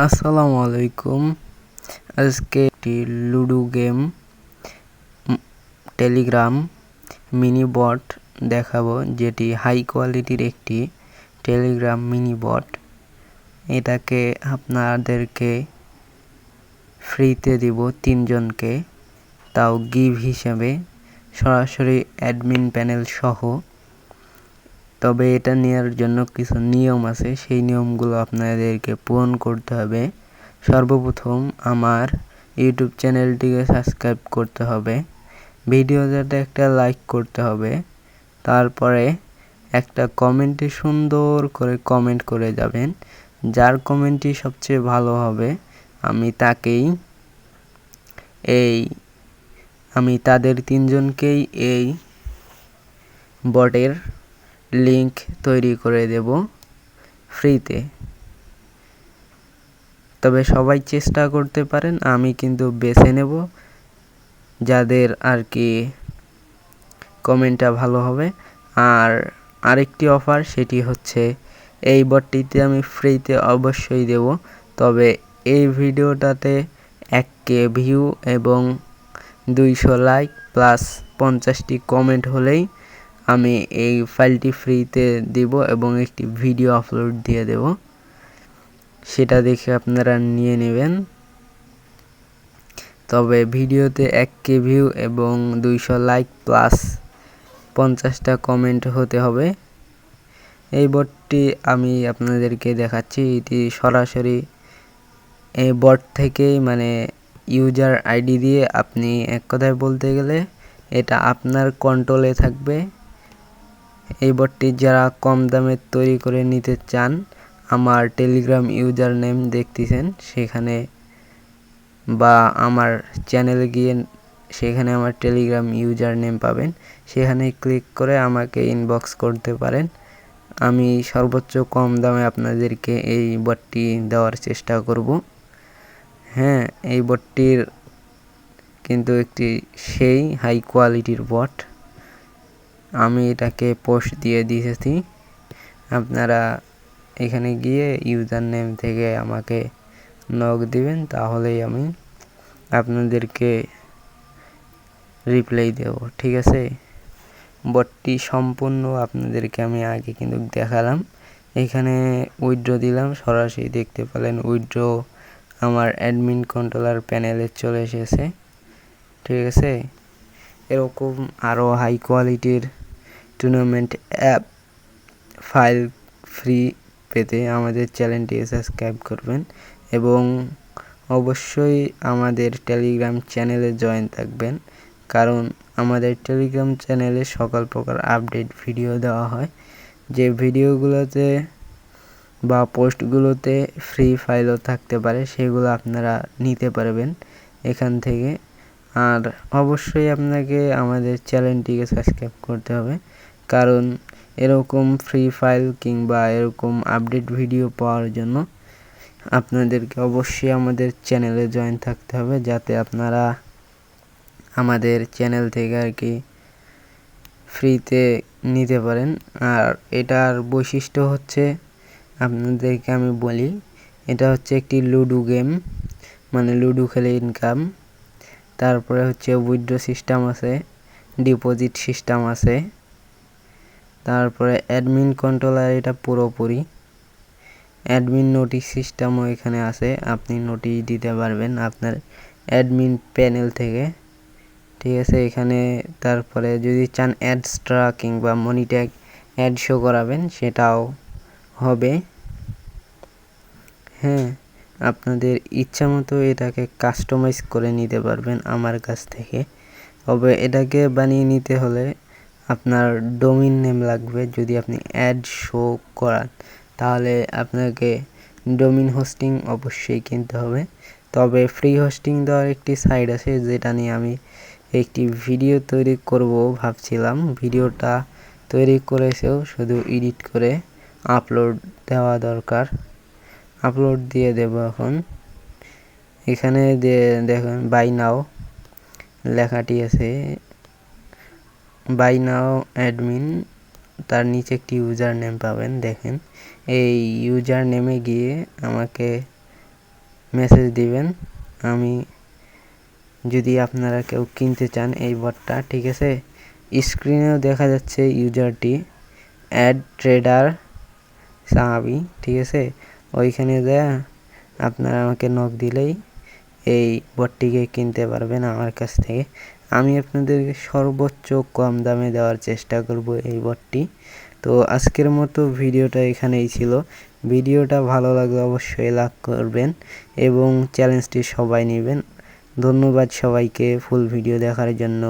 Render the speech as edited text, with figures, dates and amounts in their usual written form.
আসসালামু আলাইকুম। আজকে একটি লুডো গেম টেলিগ্রাম মিনি বট দেখাবো, যেটি হাই কোয়ালিটির একটি টেলিগ্রাম মিনি বট। এটাকে আপনাদেরকে ফ্রিতে দিব 3 জনকে, তাও গিভ হিসেবে, সরাসরি অ্যাডমিন প্যানেল সহ। তবে এটা নেওয়ার জন্য কিছু নিয়ম আছে, সেই নিয়মগুলো আপনাদেরকে পূরণ করতে হবে। সর্বপ্রথম আমার ইউটিউব চ্যানেলটিকে সাবস্ক্রাইব করতে হবে, ভিডিওটাতে একটা লাইক করতে হবে, তারপরে একটা কমেন্টে সুন্দর করে কমেন্ট করে যাবেন। যার কমেন্টটি সবচেয়ে ভালো হবে আমি তাদের 3 জনকেই এই বটের লিংক তৈরি করে দেব ফ্রিতে। তবে সবাই চেষ্টা করতে পারেন, আমি কিন্তু বেছে নেব যাদের আর কি কমেন্টটা ভালো হবে। আর আরেকটি অফার, সেটি হচ্ছে এই বটটিতে আমি ফ্রিতে অবশ্যই দেব, তবে এই ভিডিওটাতে 1K ভিউ এবং 200 লাইক প্লাস 50টি কমেন্ট হলেই আমি এই ফাইলটি ফ্রিতে দিব এবং একটি ভিডিও আপলোড দিয়ে দেব। সেটা দেখে আপনারা নিয়ে নেবেন। তবে ভিডিওতে 1K ভিউ এবং 200 লাইক প্লাস 50টা কমেন্ট হতে হবে। এই বটটি আমি আপনাদেরকে দেখাচ্ছি, এটি সরাসরি এই বট থেকেই, মানে ইউজার আইডি দিয়ে আপনি এক কথায় বলতে গেলে এটা আপনার কন্ট্রোলে থাকবে। এই বটটি যারা কম দামে তৈরি করে নিতে চান, আমার টেলিগ্রাম ইউজার নেম দেখতেছেন সেখানে, বা আমার চ্যানেলে গিয়ে সেখানে আমার টেলিগ্রাম ইউজার নেম পাবেন, সেখানে ক্লিক করে আমাকে ইনবক্স করতে পারেন। আমি সর্বোচ্চ কম দামে আপনাদেরকে এই বটটি দেওয়ার চেষ্টা করব। হ্যাঁ, এই বটটির কিন্তু একটি সেই হাই কোয়ালিটির বট। আমি এটাকে পোস্ট দিয়ে দিয়েছি, আপনারা এখানে গিয়ে ইউজার নেম থেকে আমাকে নক দিবেন, তাহলেই আমি আপনাদেরকে রিপ্লাই দেব, ঠিক আছে। বটটি সম্পূর্ণ আপনাদেরকে আমি আগে কিন্তু দেখালাম। এখানে উইথড্র দিলাম, সরাসরি দেখতে পেলেন উইথড্র আমার অ্যাডমিন কন্ট্রোলার প্যানেলে চলে এসেছে, ঠিক আছে। এরকম আরও হাই কোয়ালিটির টুর্নামেন্ট অ্যাপ ফাইল ফ্রি পেতে আমাদের চ্যানেলটি সাবস্ক্রাইব করবেন এবং অবশ্যই আমাদের টেলিগ্রাম চ্যানেলে জয়েন থাকবেন, কারণ আমাদের টেলিগ্রাম চ্যানেলে সকল প্রকার আপডেট ভিডিও দেওয়া হয়। যে ভিডিওগুলোতে বা পোস্টগুলোতে ফ্রি ফাইলও থাকতে পারে, সেগুলো আপনারা নিতে পারবেন এখান থেকে। আর অবশ্যই আপনাকে আমাদের চ্যানেলটিকে সাবস্ক্রাইব করতে হবে, কারণ এরকম ফ্রি ফাইল কিংবা এরকম আপডেট ভিডিও পাওয়ার জন্য আপনাদেরকে অবশ্যই আমাদের চ্যানেলে জয়েন থাকতে হবে, যাতে আপনারা আমাদের চ্যানেল থেকে আর কি ফ্রিতে নিতে পারেন। আর এটার বৈশিষ্ট্য হচ্ছে, আপনাদেরকে আমি বলি, এটা হচ্ছে একটি লুডো গেম, মানে লুডো খেলে ইনকাম। তারপরে হচ্ছে উইথড্র সিস্টেম আছে, ডিপোজিট সিস্টেম আছে, তারপরে অ্যাডমিন কন্ট্রোলার, এটা পুরোপুরি অ্যাডমিন নোটিশ সিস্টেমও এখানে আছে, আপনি নোটিশ দিতে পারবেন আপনার অ্যাডমিন প্যানেল থেকে, ঠিক আছে। এখানে তারপরে যদি চান অ্যাডস্ট্রা কিংবা মনিট্যাগ অ্যাড শো করাবেন, সেটাও হবে। হ্যাঁ, আপনাদের ইচ্ছা মতো এটাকে কাস্টমাইজ করে নিতে পারবেন আমার কাছ থেকে। তবে এটাকে বানিয়ে নিতে হলে আপনার ডোমেইন নেম লাগবে। যদি আপনি অ্যাড শো করান, তাহলে আপনাকে ডোমেইন হোস্টিং অবশ্যই কিনতে হবে। তবে ফ্রি হোস্টিং দেওয়ার একটি সাইট আছে, যেটা নিয়ে আমি একটি ভিডিও তৈরি করব ভাবছিলাম। ভিডিওটা তৈরি করেছেও, শুধু এডিট করে আপলোড দেওয়া দরকার। আপলোড দিয়ে দেব এখন। এখানে দেখুন বাই নাও লেখাটি আছে, বাই নাও অ্যাডমিন, তার নিচে একটি ইউজার নেম পাবেন। দেখেন, এই ইউজার নেমে গিয়ে আমাকে মেসেজ দিবেন। আমি যদি আপনারা কেউ কিনতে চান এই বটটা, ঠিক আছে, স্ক্রিনেও দেখা যাচ্ছে ইউজারটি অ্যাড ট্রেডার সাহাবি, ঠিক আছে, ওইখানে যা আপনারা আমাকে নক দিলেই এই বটটিকে কিনতে পারবেন আমার কাছ থেকে। আমি আপনাদেরকে সর্বোচ্চ কম দামে দেওয়ার চেষ্টা করব এই বটটি। তো আজকের মতো ভিডিওটা এখানেই ছিল। ভিডিওটা ভালো লাগলে অবশ্যই লাইক করবেন এবং চ্যালেঞ্জটি সবাই নেবেন। ধন্যবাদ সবাইকে ফুল ভিডিও দেখার জন্য।